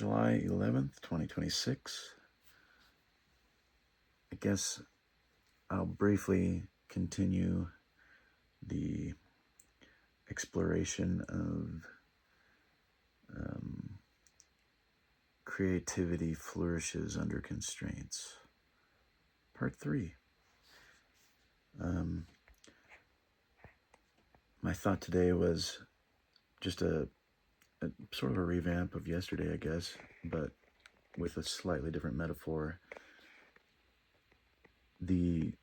July 11th, 2026. I guess I'll briefly continue the exploration of creativity flourishes under constraints. Part 3. My thought today was just a sort of a revamp of yesterday, I guess, but with a slightly different metaphor. The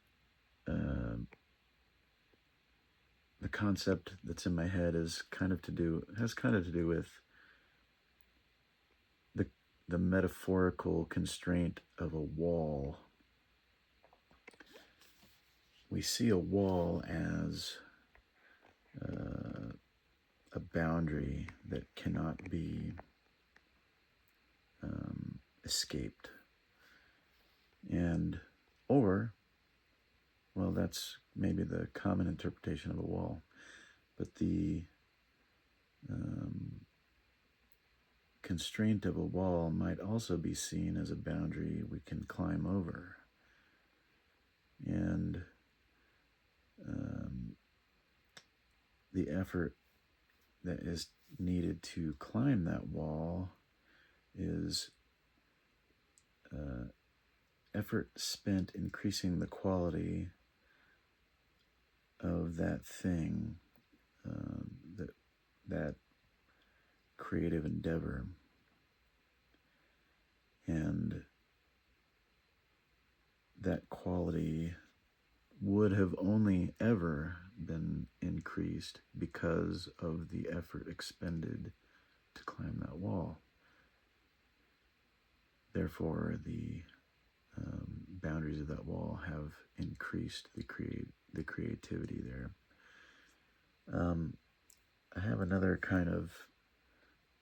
concept that's in my head has kind of to do with the metaphorical constraint of a wall. We see a wall as a boundary that cannot be escaped. Well, that's maybe the common interpretation of a wall, but the constraint of a wall might also be seen as a boundary we can climb over. And the effort that is needed to climb that wall is effort spent increasing the quality of that thing, that creative endeavor. And that quality would have only ever been increased because of the effort expended to climb that wall. Therefore, the boundaries of that wall have increased the creativity there. I have another kind of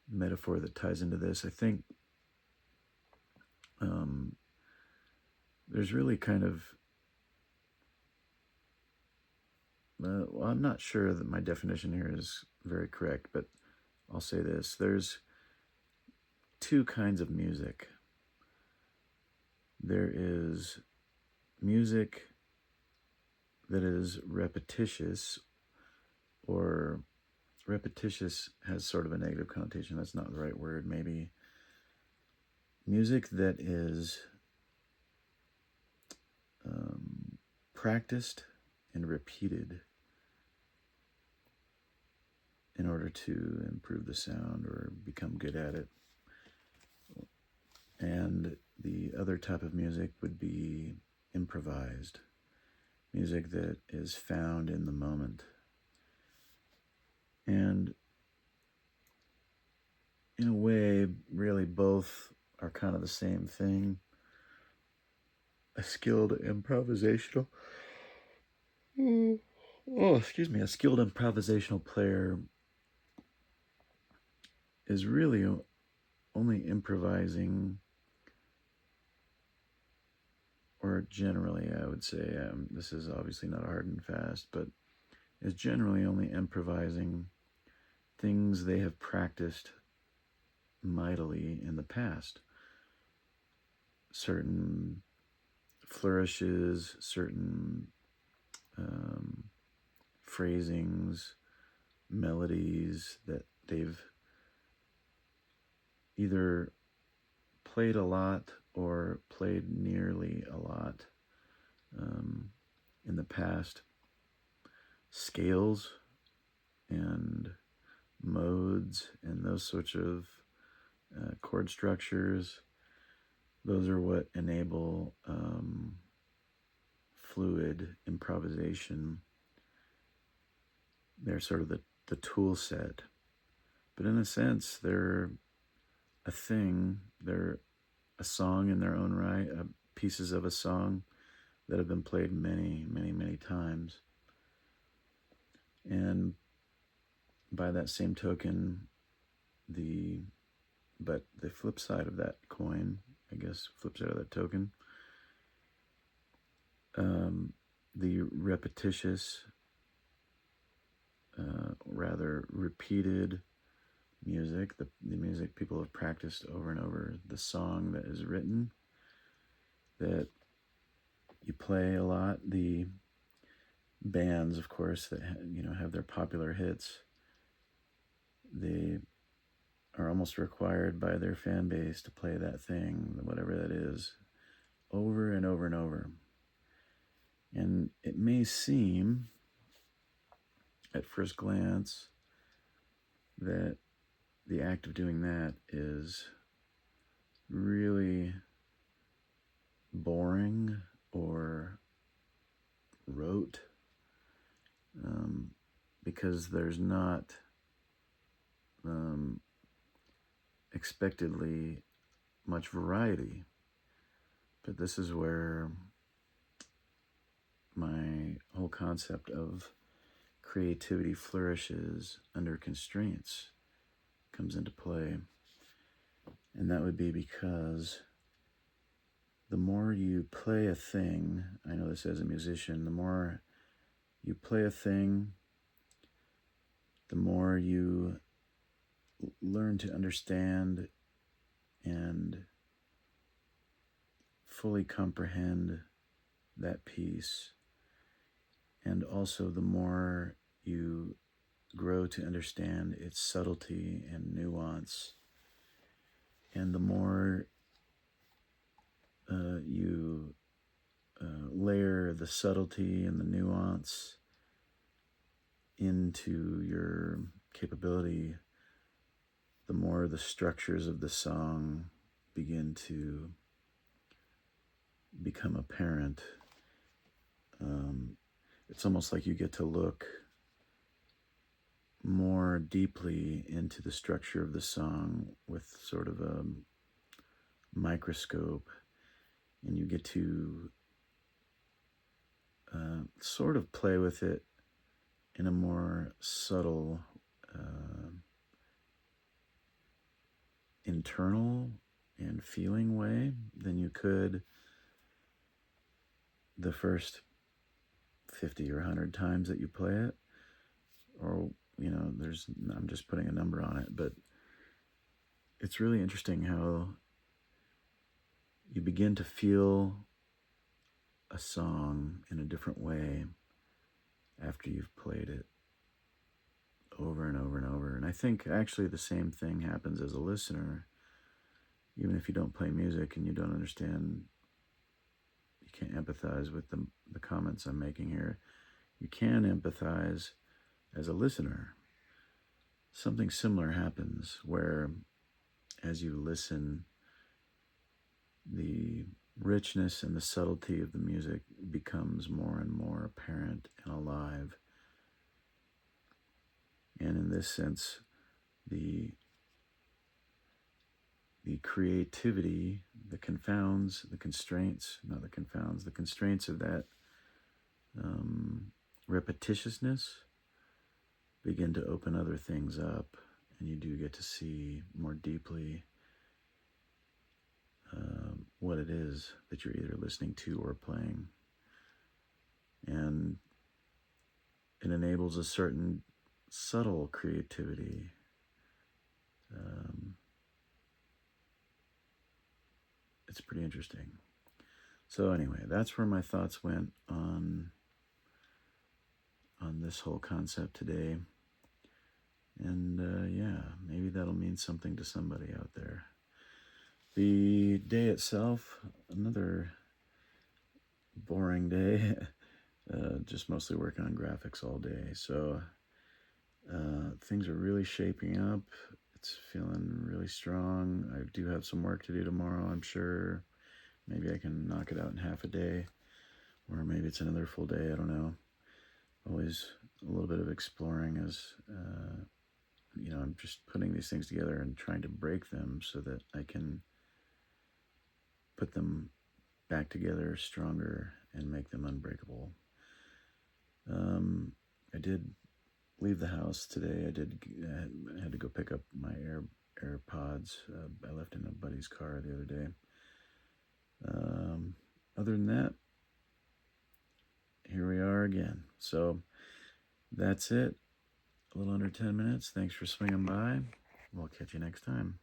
metaphor that ties into this. I think there's really kind of well, I'm not sure that my definition here is very correct, but I'll say this. There's two kinds of music. There is music that is repetitious, or repetitious has sort of a negative connotation. That's not the right word, maybe. Music that is practiced and repeated in order to improve the sound or become good at it. And the other type of music would be improvised, music that is found in the moment. And in a way, really both are kind of the same thing. A skilled improvisational player is really only improvising, or generally, I would say, this is obviously not hard and fast, but is generally only improvising things they have practiced mightily in the past. Certain flourishes, certain phrasings, melodies that they've either played a lot or played nearly a lot in the past. Scales and modes and those sorts of chord structures, those are what enable fluid improvisation. They're sort of the tool set. But in a sense, they're a thing. They're a song in their own right, pieces of a song that have been played many, many, many times. And by that same token, the flip side of that coin, I guess, flip side of that token, the repetitious, rather repeated music, the music people have practiced over and over, the song that is written, that you play a lot, the bands, of course, that have their popular hits. They are almost required by their fan base to play that thing, whatever that is, over and over and over. And it may seem, at first glance, that the act of doing that is really boring or rote, because there's not expectedly much variety. But this is where my whole concept of creativity flourishes under constraints comes into play. And that would be because the more you play a thing, I know this as a musician, the more you play a thing, the more you learn to understand and fully comprehend that piece. And also the more you grow to understand its subtlety and nuance, and the more you layer the subtlety and the nuance into your capability, the more the structures of the song begin to become apparent. It's almost like you get to look more deeply into the structure of the song with sort of a microscope, and you get to sort of play with it in a more subtle, internal and feeling way than you could the first 50 or 100 times that you play it. Or, I'm just putting a number on it, but it's really interesting how you begin to feel a song in a different way after you've played it over and over and over. And I think actually the same thing happens as a listener. Even if you don't play music and you don't understand, you can't empathize with the comments I'm making here, you can empathize as a listener. Something similar happens where as you listen, the richness and the subtlety of the music becomes more and more apparent and alive. And in this sense, the creativity, the constraints of that repetitiousness begin to open other things up, and you do get to see more deeply what it is that you're either listening to or playing. And it enables a certain subtle creativity. It's pretty interesting. So anyway, that's where my thoughts went on this whole concept today. And maybe that'll mean something to somebody out there. The day itself, another boring day. Just mostly working on graphics all day. So things are really shaping up. It's feeling really strong. I do have some work to do tomorrow, I'm sure. Maybe I can knock it out in half a day, or maybe it's another full day. I don't know. Always a little bit of exploring as, I'm just putting these things together and trying to break them so that I can put them back together stronger and make them unbreakable. I did leave the house today. I had to go pick up my AirPods. I left in a buddy's car the other day. Other than that, here we are again. So that's it. A little under 10 minutes. Thanks for swinging by. We'll catch you next time.